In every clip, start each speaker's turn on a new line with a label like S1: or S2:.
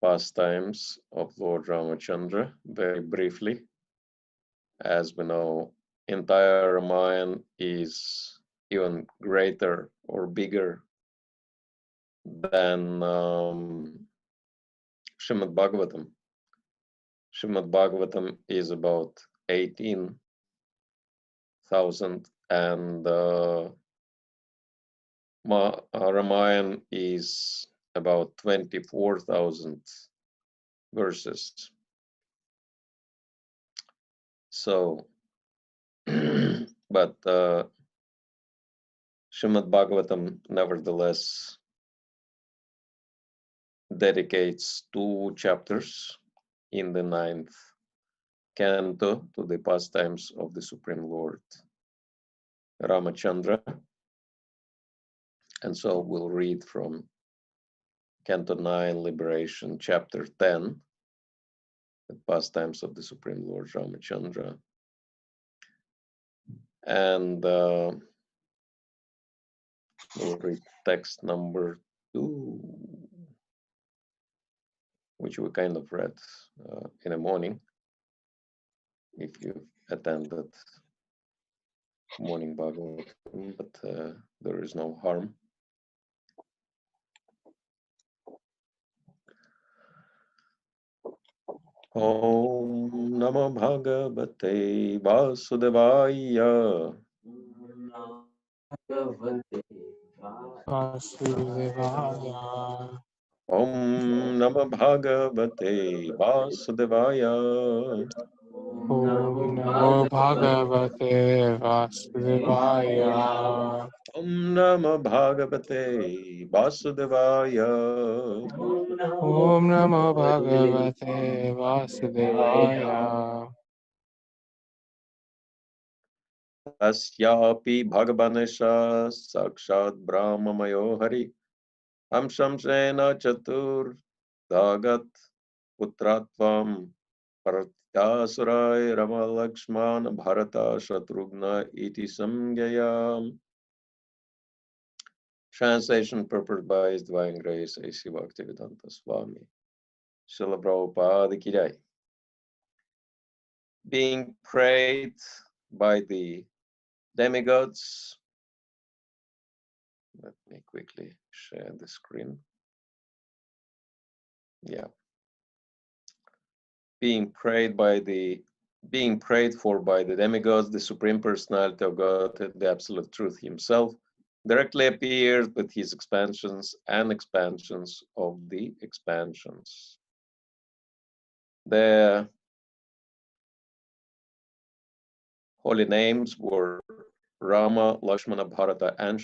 S1: pastimes of Lord Ramachandra very briefly. As we know, entire Ramayana is even greater or bigger than Srimad Bhagavatam. Srimad Bhagavatam is about 18,000 and Ramayana is about 24,000 verses. So, but Srimad Bhagavatam nevertheless dedicates 2 chapters in the 9th canto to the pastimes of the Supreme Lord Ramachandra. And so we'll read from Canto 9, Liberation, Chapter 10, the pastimes of the Supreme Lord Ramachandra. And we'll read text number 2, which we kind of read in the morning, if you attended morning Bhagavatam, but there is no harm. Om Namo Bhagavate Vasudevaya. Om Namo Bhagavate Vasudevaya.
S2: Om Namo Bhagavate Vasudevaya.
S1: Om Namo Bhagavate Vasudevaya.
S2: Om Namo Bhagavate Vasudevaya.
S1: Tasyapi Bhagavanesha Sakshat Brahmamayo Hari Amsham Sena Chatur Dagat Putratvam Partyasurai Rama Lakshman Bharata Shatrugna Iti Samgayam. Translation purpose by His Divine Grace A.C. Bhaktivedanta Swami. Srila Prabhupada Ki Jai. Being prayed by the demigods. Let me quickly share the screen. Yeah. Being prayed for by the demigods, the Supreme Personality of Godhead, the Absolute Truth Himself, directly appeared with His expansions and expansions of the expansions. The holy names were Rama, Lakshmana, Bharata, and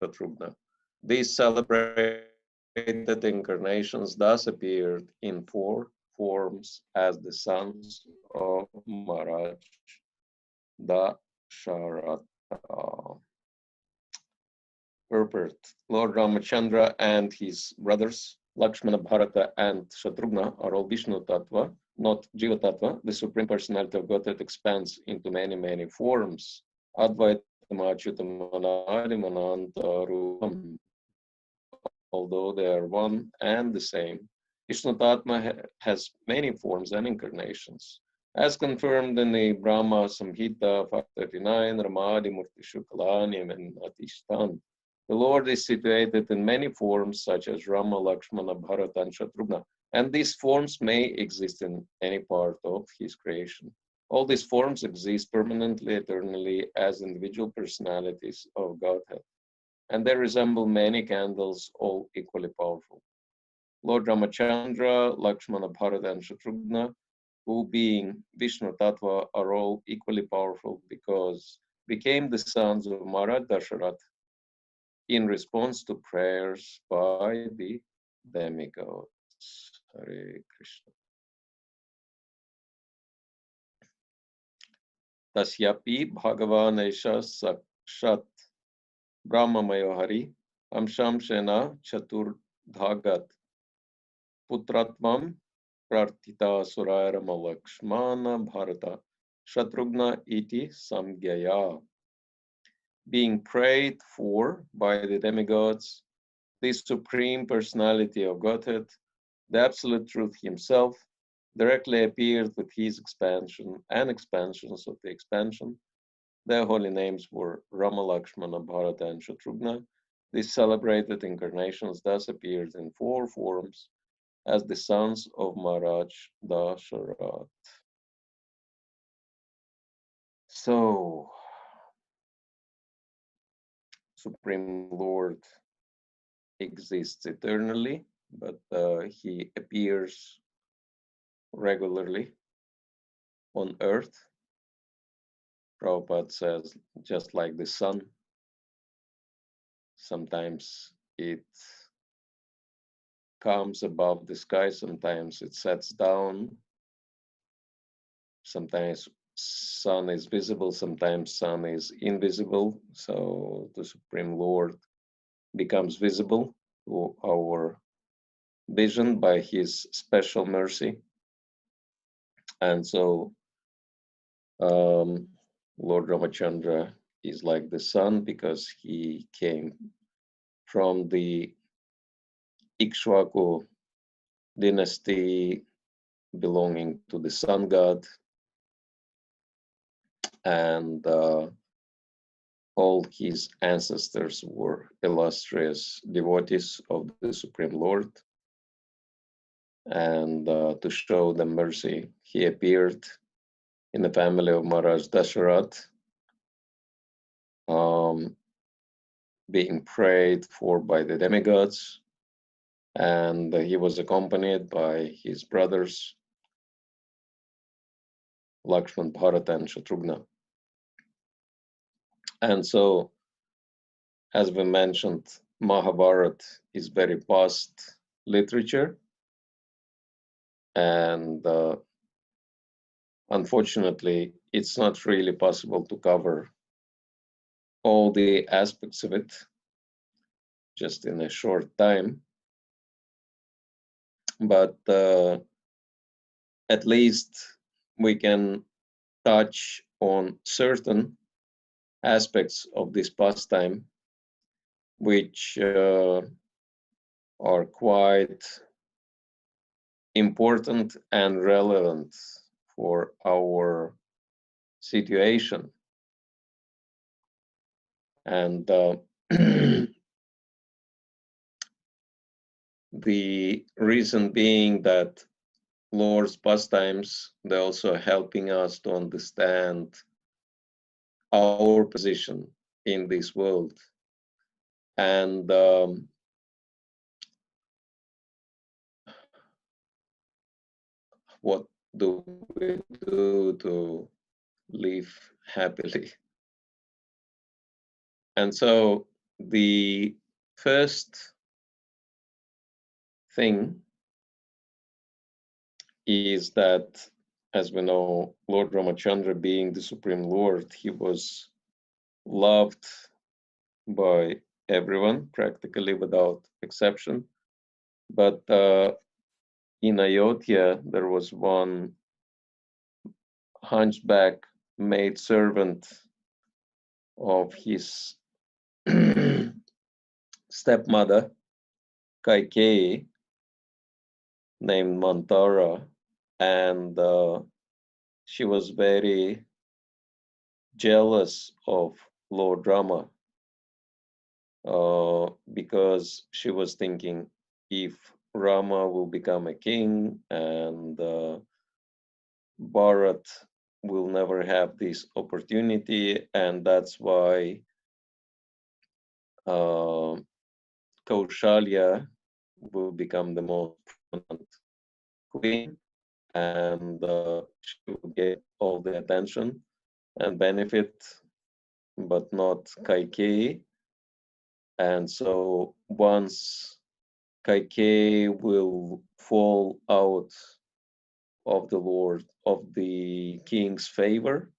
S1: Shatrugna. These celebrated incarnations thus appeared in 4 forms as the sons of Maharaj Dasharatha. Purport: Lord Ramachandra and his brothers Lakshmana, Bharata, and Shatrugna are all Vishnu Tattva, not Jiva Tattva. The Supreme Personality of Godhead expands into many, many forms. Advaita Mananta, although they are one and the same. Vishnu Tattva has many forms and incarnations. As confirmed in the Brahma Samhita 539, Ramadi Murti Shukalani and Atishtan, the Lord is situated in many forms such as Rama, Lakshmana, Bharata, and Shatrugna, and these forms may exist in any part of His creation. All these forms exist permanently, eternally, as individual personalities of Godhead, and they resemble many candles, all equally powerful. Lord Ramachandra, Lakshmana, Bharata, and Shatrugna, who being Vishnu Tattva, are all equally powerful because became the sons of Maharaj Dasharatha in response to prayers by the demigods. Hare Krishna. Tasyapi Bhagavan Esha Sakshat Brahmamayo Hari Amsham Shena Chatur Dhagat Putratvam Prartita Surayarama Lakshmana Bharata Shatrugna Iti Samgyaya. Being prayed for by the demigods, the Supreme Personality of Godhead, The Absolute Truth himself directly appeared with his expansion and expansions of the expansion. Their holy names were Rama, Lakshmana, Bharata, and Shatrughna. These celebrated incarnations thus appeared in 4 forms as the sons of Maharaj Dasharat. So, Supreme Lord exists eternally, but he appears regularly on earth. Prabhupada says, just like the sun, sometimes it comes above the sky, sometimes it sets down, sometimes sun is visible, sometimes sun is invisible. So the Supreme Lord becomes visible to our vision by his special mercy. And so Lord Ramachandra is like the sun because he came from the Ikshvaku dynasty belonging to the sun god, and all his ancestors were illustrious devotees of the Supreme Lord. And to show them mercy, he appeared in the family of Maharaj Dasharat, being prayed for by the demigods, and he was accompanied by his brothers Lakshman, Bharata, and Shatrughna. And so, as we mentioned, Mahabharata is very vast literature, and unfortunately, it's not really possible to cover all the aspects of it just in a short time. But at least we can touch on certain aspects of this pastime which are quite important and relevant for our situation. And the reason being that Lord's pastimes, they're also helping us to understand our position in this world. And what do we do to live happily? And so the first thing is that, as we know, Lord Ramachandra, being the Supreme Lord, he was loved by everyone, practically without exception. But in Ayodhya, there was one hunchback maidservant of his stepmother, Kaikeyi, named Mantara, and she was very jealous of Lord Rama because she was thinking, if Rama will become a king and Bharat will never have this opportunity, and that's why Kaushalya will become the most prominent queen, and she will get all the attention and benefit, but not Kaikeyi. And so once Kaikeyi will fall out of the king's favor,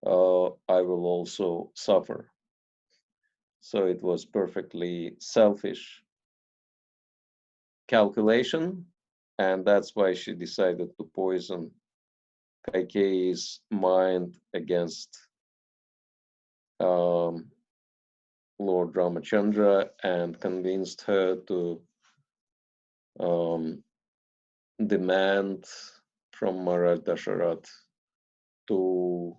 S1: I will also suffer. So it was perfectly selfish calculation, and that's why she decided to poison Kaikeyi's mind against Lord Ramachandra and convinced her to demand from Maharaj Dasharat to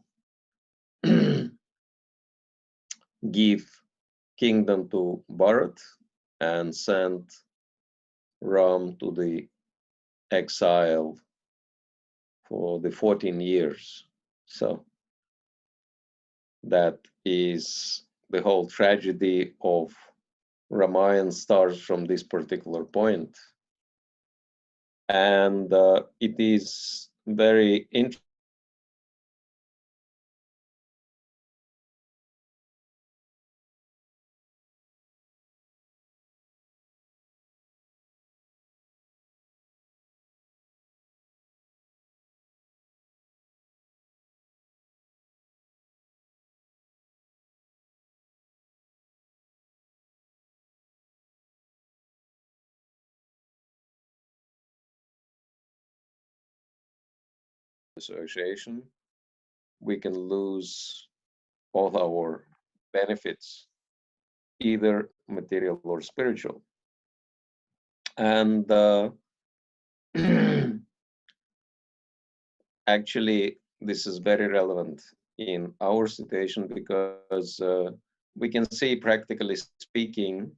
S1: give kingdom to Bharat and send Ram to the exile for the 14 years. So that is the whole tragedy of Ramayana starts from this particular point. And it is very interesting. Association, we can lose all our benefits, either material or spiritual. And actually, this is very relevant in our situation because we can see, practically speaking,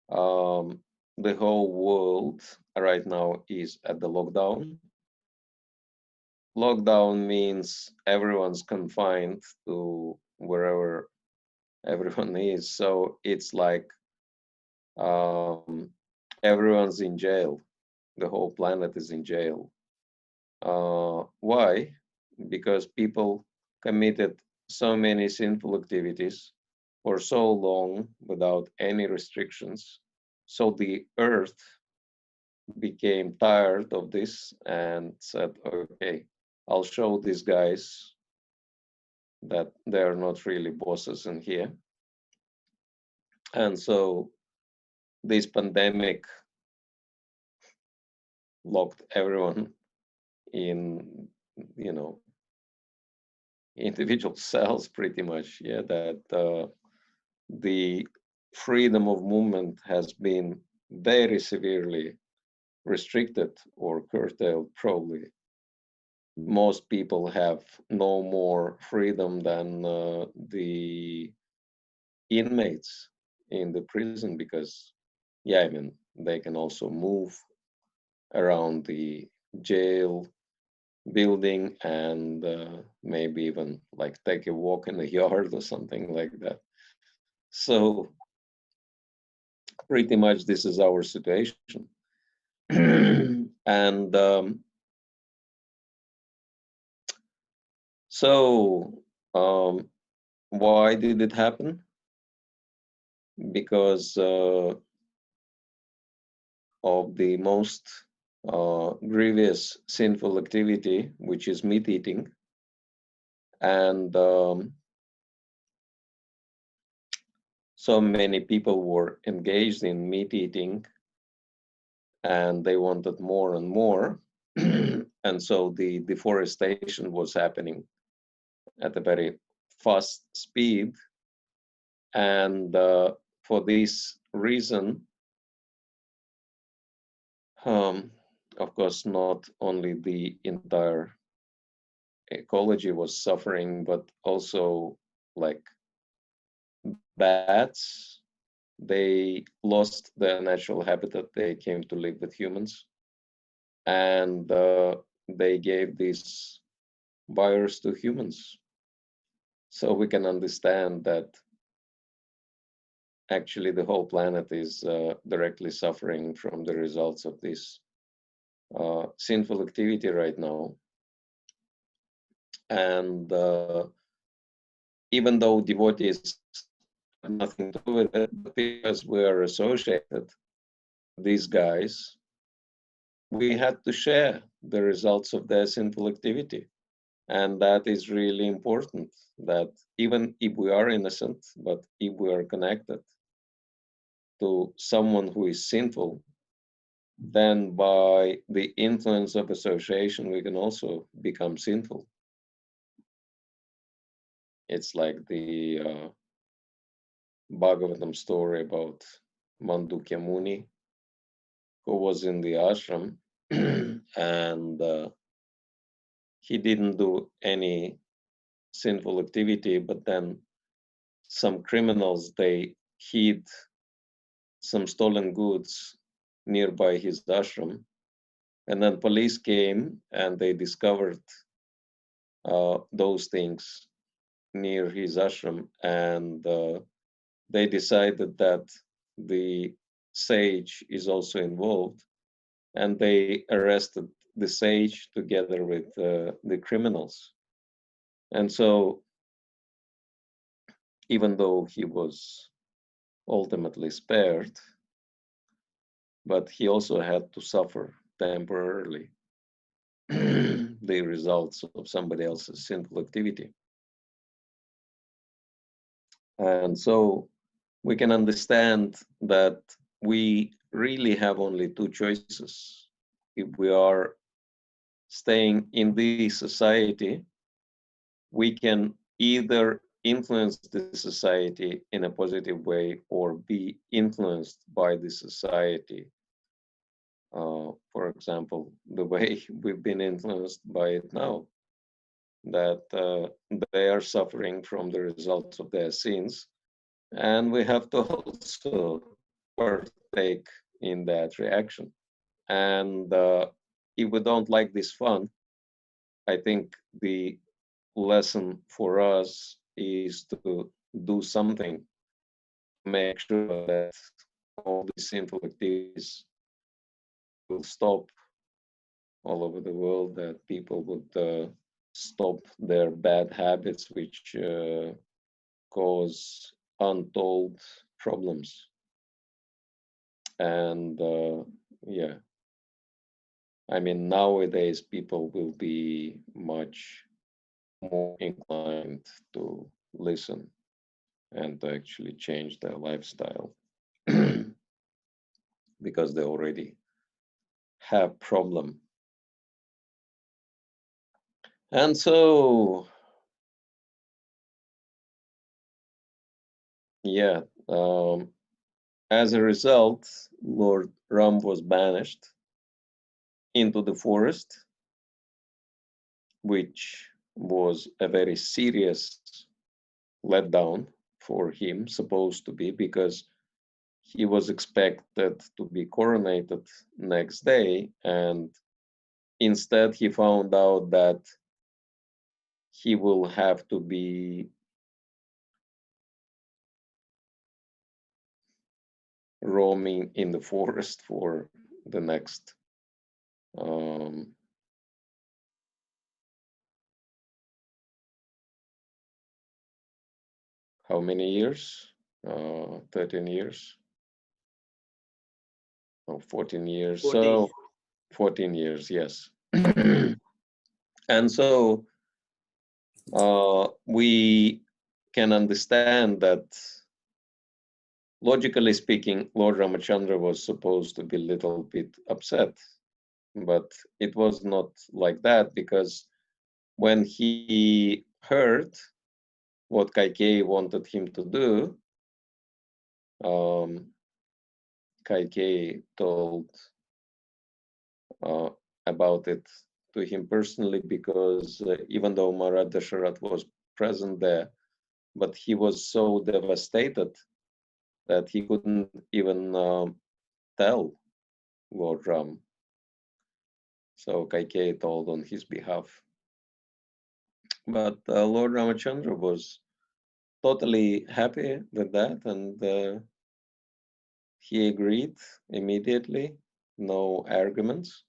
S1: the whole world right now is at the lockdown. Lockdown means everyone's confined to wherever everyone is. So it's like everyone's in jail. The whole planet is in jail. Why? Because people committed so many sinful activities for so long without any restrictions. So the earth became tired of this and said, okay, I'll show these guys that they're not really bosses in here. And so this pandemic locked everyone in, individual cells pretty much. Yeah, that the freedom of movement has been very severely restricted or curtailed. Probably most people have no more freedom than the inmates in the prison, because they can also move around the jail building and maybe even like take a walk in the yard or something like that. So pretty much this is our situation. And so why did it happen? Because of the most grievous sinful activity, which is meat eating. And so many people were engaged in meat eating and they wanted more and more. And so the deforestation was happening at a very fast speed. And for this reason, of course, not only the entire ecology was suffering, but also like bats, they lost their natural habitat. They came to live with humans, and they gave this virus to humans. So we can understand that actually the whole planet is directly suffering from the results of this sinful activity right now. And even though devotees have nothing to do with it, but because we are associated with these guys, we had to share the results of their sinful activity. And that is really important, that even if we are innocent, but if we are connected to someone who is sinful, then by the influence of association, we can also become sinful. It's like the Bhagavatam story about Mandukya Muni, who was in the ashram and he didn't do any sinful activity, but then some criminals, they hid some stolen goods nearby his ashram, and then police came and they discovered those things near his ashram, and they decided that the sage is also involved, and they arrested the sage together with the criminals. And so, even though he was ultimately spared, but he also had to suffer temporarily the results of somebody else's sinful activity. And so we can understand that we really have only two choices. If we are staying in this society, we can either influence the society in a positive way or be influenced by the society. For example, the way we've been influenced by it now, that they are suffering from the results of their sins, and we have to also partake in that reaction. And if we don't like this fun, I think the lesson for us is to do something to make sure that all these sinful activities will stop all over the world, that people would stop their bad habits, which cause untold problems. And yeah, I mean, nowadays people will be much more inclined to listen and to actually change their lifestyle because they already have problem. And so, yeah, as a result, Lord Ram was banished into the forest, which was a very serious letdown for him, supposed to be, because he was expected to be coronated next day, and instead he found out that he will have to be roaming in the forest for the next how many years? 13 years? Oh, 14 years.
S3: 14.
S1: So 14 years, yes. And so we can understand that, logically speaking, Lord Ramachandra was supposed to be a little bit upset, but it was not like that, because when he heard what Kaikeyi wanted him to do, Kaikeyi told about it to him personally, because even though Maharaj Dasharat was present there, but he was so devastated that he couldn't even tell Lord Ram. So Kaikeyi told on his behalf. But Lord Ramachandra was totally happy with that, and he agreed immediately, no arguments.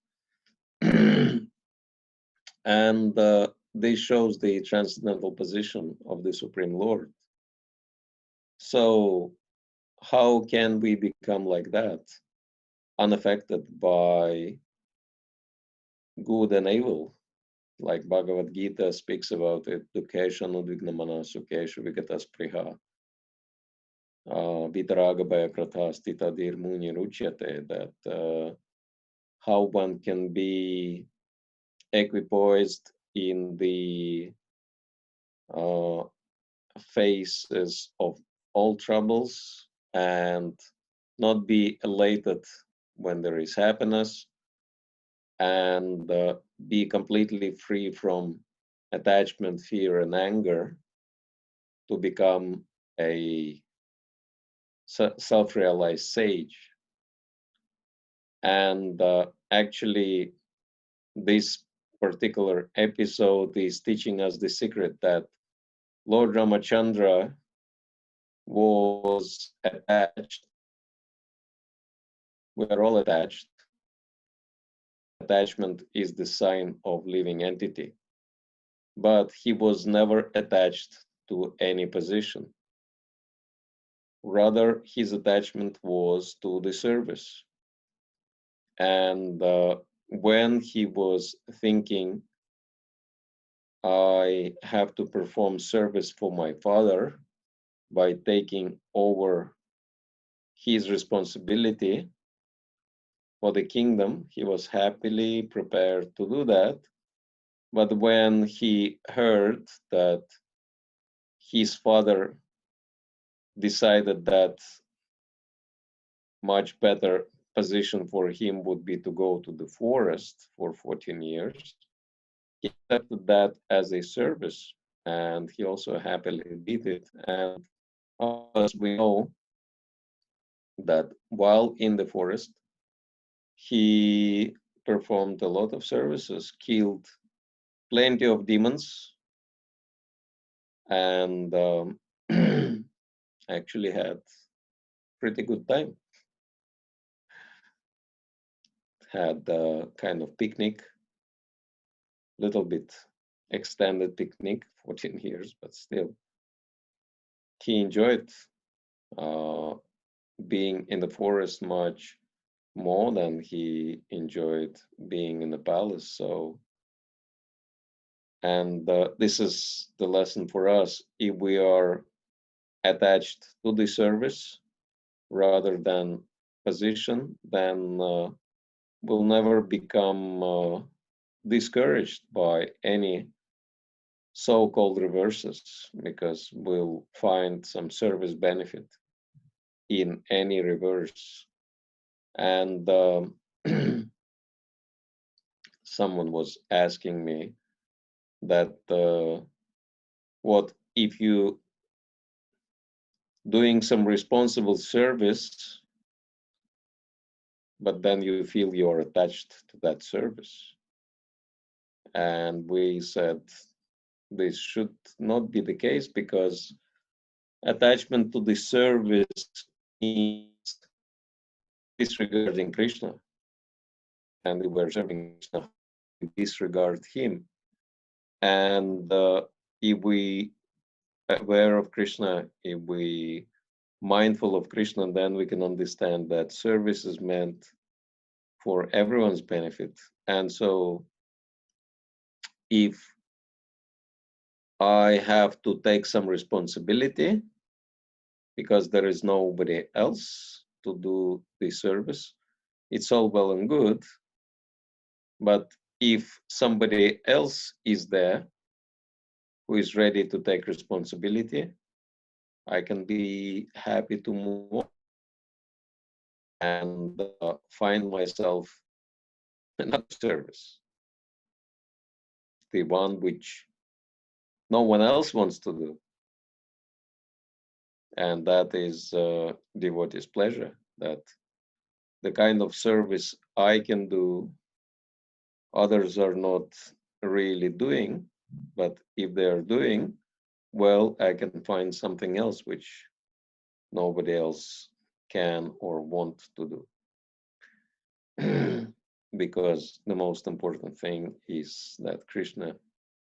S1: And this shows the transcendental position of the Supreme Lord. So how can we become like that, unaffected by good and evil? Like Bhagavad Gita speaks about it, Dukesha nudvignamana sukesha vigatas priha, vitaraga bhayakratha stita dirmuni ruchyate, that how one can be equipoised in the faces of all troubles and not be elated when there is happiness, and be completely free from attachment, fear, and anger to become a self-realized sage. And actually, this particular episode is teaching us the secret that Lord Ramachandra was attached. We are all attached. Attachment is the sign of living entity. But he was never attached to any position. Rather, his attachment was to the service. And when he was thinking, I have to perform service for my father by taking over his responsibility for the kingdom, he was happily prepared to do that. But when he heard that his father decided that much better position for him would be to go to the forest for 14 years, he accepted that as a service, and he also happily did it. And as we know that while in the forest, he performed a lot of services, killed plenty of demons, and actually had pretty good time. Had a kind of picnic, little bit extended picnic, 14 years, but still. He enjoyed being in the forest much more than he enjoyed being in the palace. So, and this is the lesson for us. If we are attached to the service rather than position, then we'll never become discouraged by any so-called reverses, because we'll find some service benefit in any reverse. And someone was asking me that what if you doing some responsible service, but then you feel you're attached to that service? And we said this should not be the case, because attachment to the service means disregarding Krishna. And we were serving Krishna, we disregard him. And if we aware of Krishna, if we mindful of Krishna, then we can understand that service is meant for everyone's benefit. And so if I have to take some responsibility because there is nobody else to do the service, it's all well and good. But if somebody else is there who is ready to take responsibility, I can be happy to move on and find myself another service, the one which no one else wants to do. And that is devotee's pleasure, that the kind of service I can do, others are not really doing, but if they are doing, well, I can find something else which nobody else can or want to do. Because the most important thing is that Krishna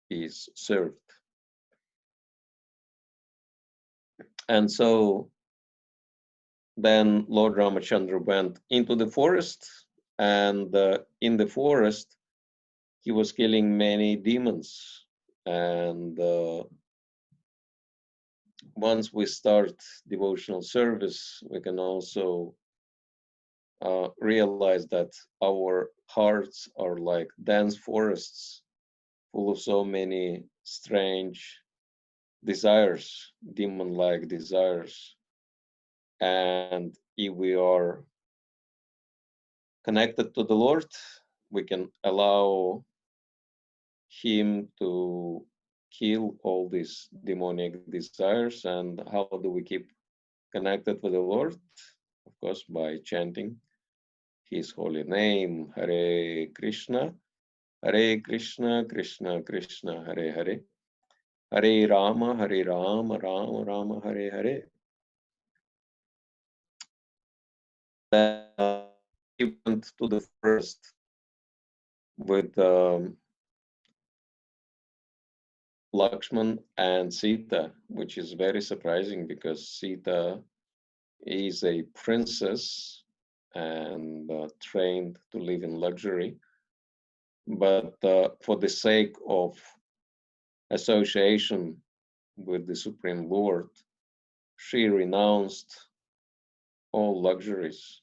S1: is served. And so then Lord Ramachandra went into the forest, and in the forest he was killing many demons. And once we start devotional service, we can also realize that our hearts are like dense forests full of so many strange desires, demon-like desires. And if we are connected to the Lord, we can allow him to kill all these demonic desires. And how do we keep connected with the Lord? Of course, by chanting his holy name, Hare Krishna, Krishna Krishna, Hare Hare, Hare Rama, Rama Rama, Hare Hare. Then he went to the forest with Lakshman and Sita, which is very surprising because Sita is a princess and trained to live in luxury. But for the sake of association with the Supreme Lord, she renounced all luxuries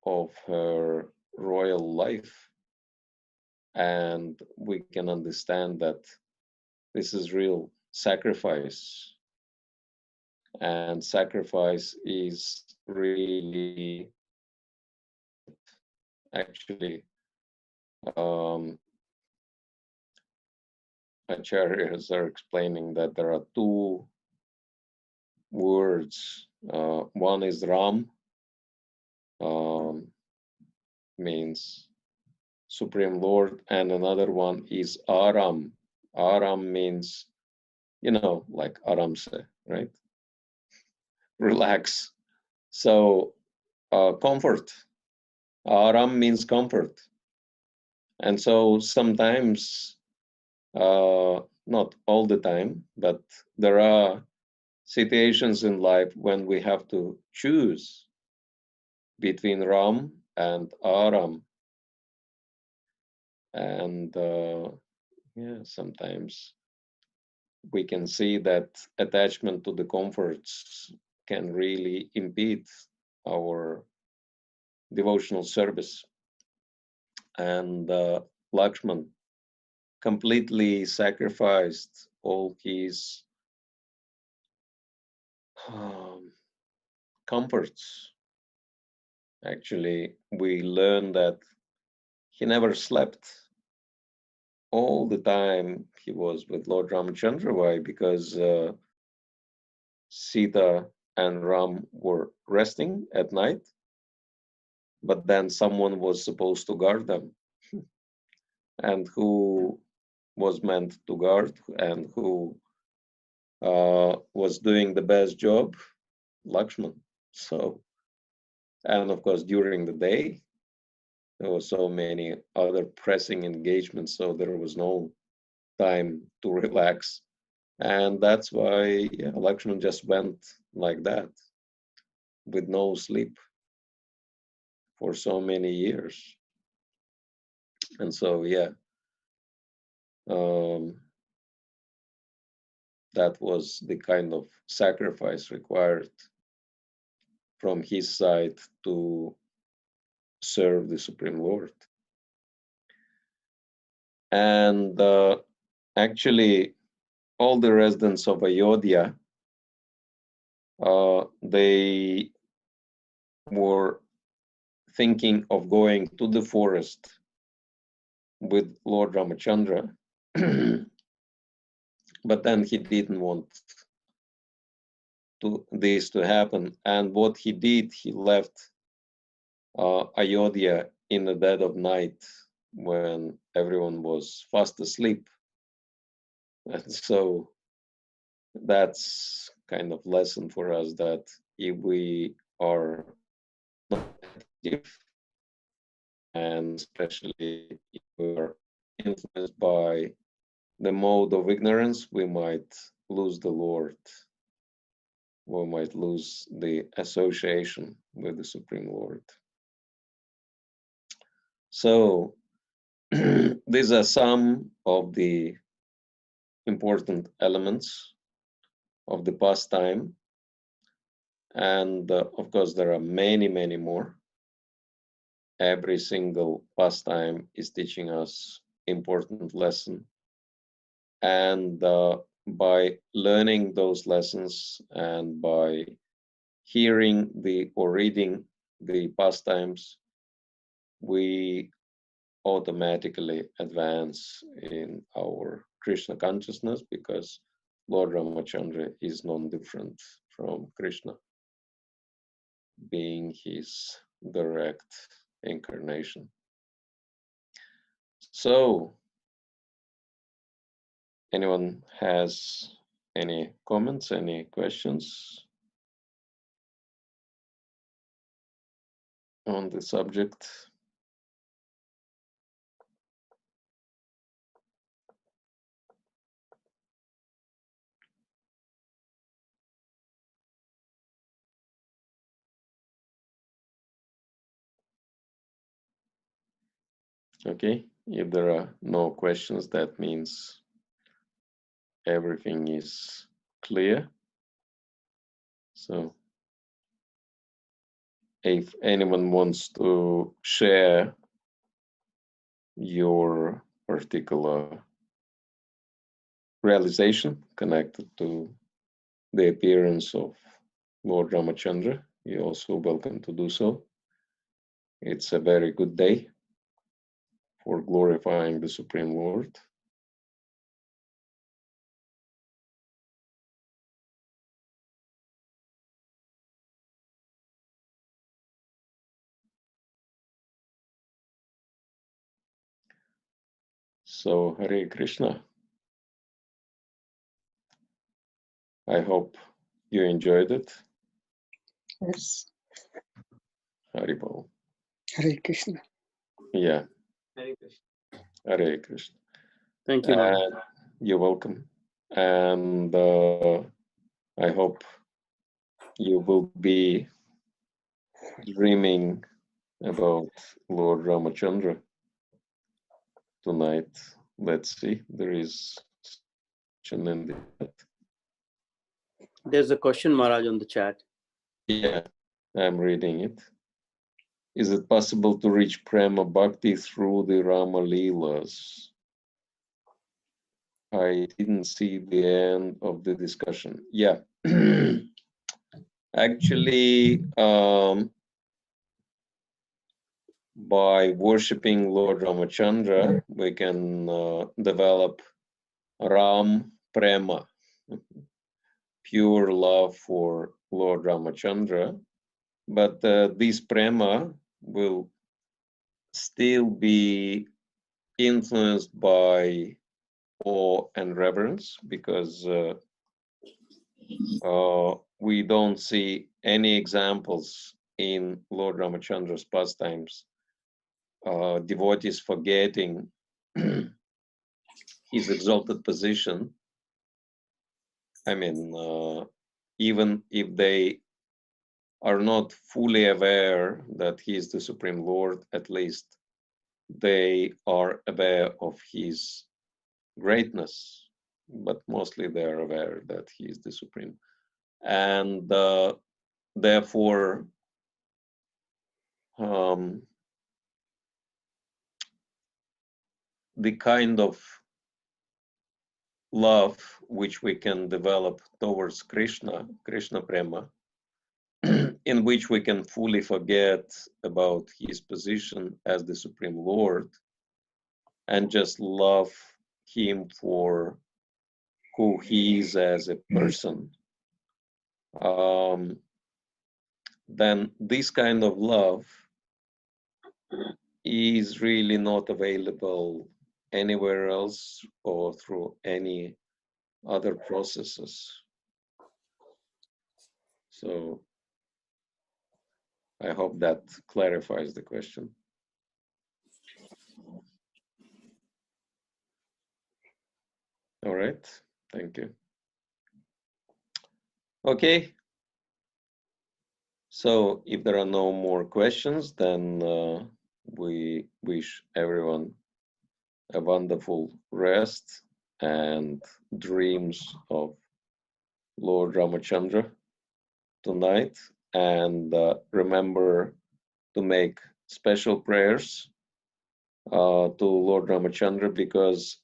S1: of her royal life. And we can understand that this is real sacrifice. And sacrifice is really, actually, acharyas are explaining that there are two words. One is Ram, means Supreme Lord, and another one is Aram. Aram means, like Aramse, right? Relax. So comfort. Aram means comfort. And so sometimes, not all the time, but there are situations in life when we have to choose between Ram and Aram. And sometimes we can see that attachment to the comforts can really impede our devotional service. And Lakshman completely sacrificed all his comforts. Actually, we learn that he never slept. All the time he was with Lord Ramachandra. Why? Because Sita and Ram were resting at night, but then someone was supposed to guard them. And who was meant to guard and who was doing the best job? Lakshman. So, and of course, during the day, there were so many other pressing engagements, so there was no time to relax. And that's why Lakshman just went like that, with no sleep for so many years. And so, that was the kind of sacrifice required from his side to serve the Supreme Lord. And actually, all the residents of Ayodhya, they were thinking of going to the forest with Lord Ramachandra, but then he didn't want this to happen. And what he did, he left Ayodhya in the dead of night when everyone was fast asleep. And so that's kind of lesson for us, that if we are not active, and especially if we are influenced by the mode of ignorance, we might lose the Lord. We might lose the association with the Supreme Lord. So these are some of the important elements of the pastime. And of course, there are many, many more. Every single pastime is teaching us important lesson. And by learning those lessons and by hearing or reading the pastimes, we automatically advance in our Krishna consciousness, because Lord Ramachandra is non-different from Krishna, being his direct incarnation. So, anyone has any comments, any questions on the subject? Okay, if there are no questions, that means everything is clear. So if anyone wants to share your particular realization connected to the appearance of Lord Ramachandra, you're also welcome to do so. It's a very good day for glorifying the Supreme Lord. So, Hare Krishna. I hope you enjoyed it.
S3: Yes.
S1: Haribol.
S3: Hare Krishna.
S1: Yeah.
S4: Hare Krishna.
S1: Hare Krishna.
S4: Thank you, Lord.
S1: You're welcome. And I hope you will be dreaming about Lord Ramachandra tonight. Let's see. There is question in the chat.
S4: There's a question, Maharaj, on the chat.
S1: Yeah, I'm reading it. Is it possible to reach Prema Bhakti through the Rama Leelas? I didn't see the end of the discussion. Yeah. Actually, by worshipping Lord Ramachandra, we can develop Ram Prema, pure love for Lord Ramachandra. But this Prema will still be influenced by awe and reverence, because we don't see any examples in Lord Ramachandra's pastimes, devotees forgetting his exalted position. I mean, even if they are not fully aware that he is the Supreme Lord, at least they are aware of his greatness, but mostly they are aware that he is the Supreme. And therefore, the kind of love which we can develop towards Krishna, Krishna Prema, in which we can fully forget about his position as the Supreme Lord and just love him for who he is as a person, then this kind of love is really not available anywhere else or through any other processes. So I hope that clarifies the question. All right, thank you. Okay, so if there are no more questions, then we wish everyone a wonderful rest and dreams of Lord Ramachandra tonight. And remember to make special prayers to Lord Ramachandra, because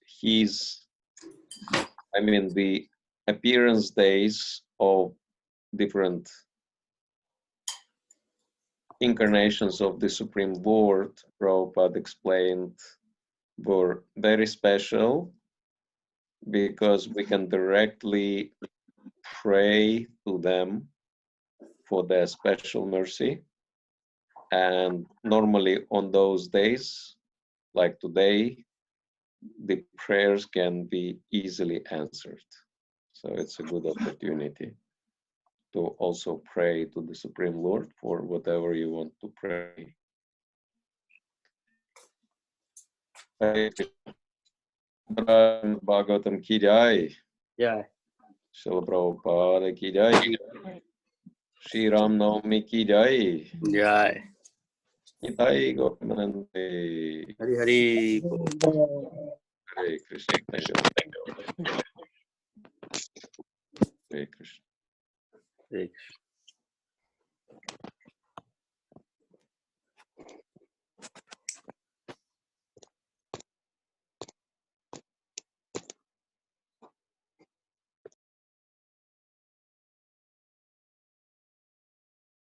S1: the appearance days of different incarnations of the Supreme Lord, Prabhupada explained, were very special because we can directly pray to them for their special mercy. And normally on those days, like today, the prayers can be easily answered. So it's a good opportunity to also pray to the Supreme Lord for whatever you want to pray. Bhagavatam ki jai.
S4: Jai.
S1: Srila Prabhupada ki jai. Shri Ram Navami ki jai.
S4: Jai.
S1: Nitai Gauramanande.
S4: Hari Hari.
S1: Hare Krishna. Thank you.